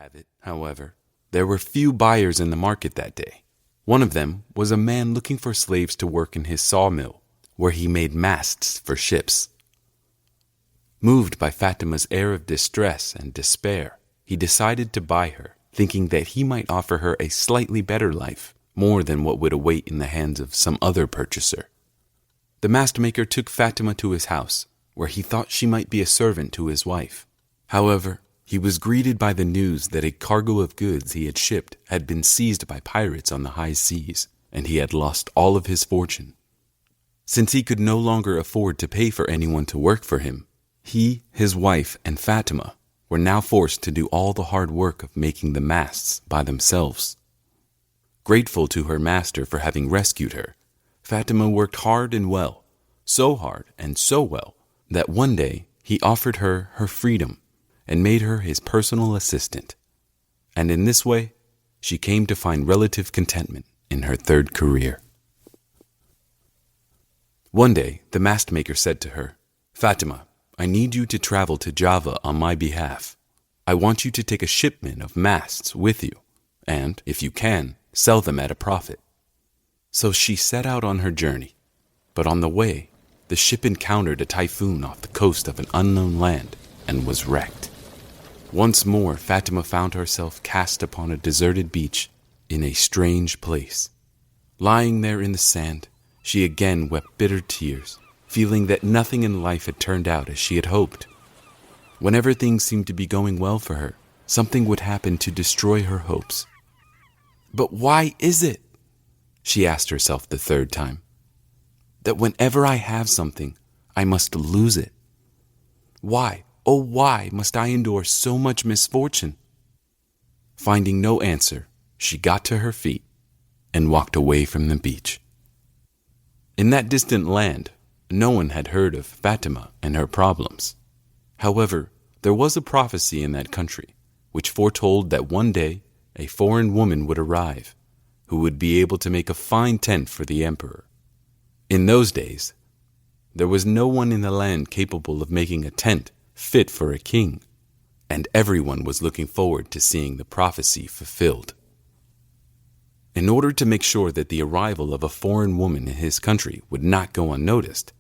have it, however, there were few buyers in the market that day. One of them was a man looking for slaves to work in his sawmill, where he made masts for ships. Moved by Fatima's air of distress and despair, he decided to buy her, thinking that he might offer her a slightly better life, more than what would await in the hands of some other purchaser. The mast maker took Fatima to his house, where he thought she might be a servant to his wife. However, he was greeted by the news that a cargo of goods he had shipped had been seized by pirates on the high seas, and he had lost all of his fortune. Since he could no longer afford to pay for anyone to work for him, he, his wife, and Fatima were now forced to do all the hard work of making the masts by themselves. Grateful to her master for having rescued her, Fatima worked hard and well, so hard and so well that one day he offered her her freedom and made her his personal assistant. And in this way, she came to find relative contentment in her third career. One day, the mast maker said to her, "Fatima, I need you to travel to Java on my behalf. I want you to take a shipment of masts with you, and, if you can, sell them at a profit." So she set out on her journey, but on the way, the ship encountered a typhoon off the coast of an unknown land and was wrecked. Once more, Fatima found herself cast upon a deserted beach in a strange place. Lying there in the sand, she again wept bitter tears, feeling that nothing in life had turned out as she had hoped. Whenever things seemed to be going well for her, something would happen to destroy her hopes. But why is it, she asked herself the third time, that whenever I have something, I must lose it? Why, oh why must I endure so much misfortune? Finding no answer, she got to her feet and walked away from the beach. In that distant land, no one had heard of Fatima and her problems. However, there was a prophecy in that country which foretold that one day a foreign woman would arrive who would be able to make a fine tent for the emperor. In those days, there was no one in the land capable of making a tent fit for a king, and everyone was looking forward to seeing the prophecy fulfilled. In order to make sure that the arrival of a foreign woman in his country would not go unnoticed,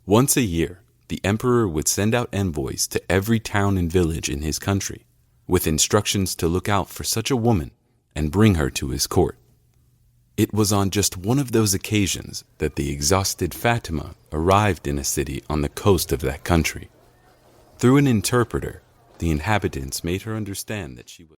once a year, the emperor would send out envoys to every town and village in his country, with instructions to look out for such a woman and bring her to his court. It was on just one of those occasions that the exhausted Fatima arrived in a city on the coast of that country. Through an interpreter, the inhabitants made her understand that she was